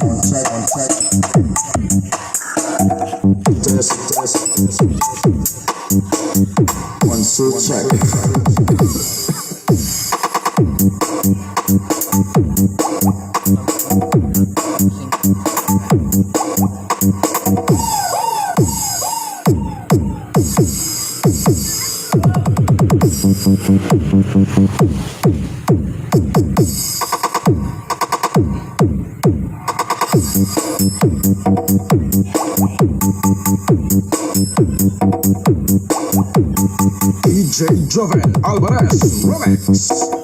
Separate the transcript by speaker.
Speaker 1: One check, one check. Test, test. 1, 2, check. DJ Joven Alvarez Remix.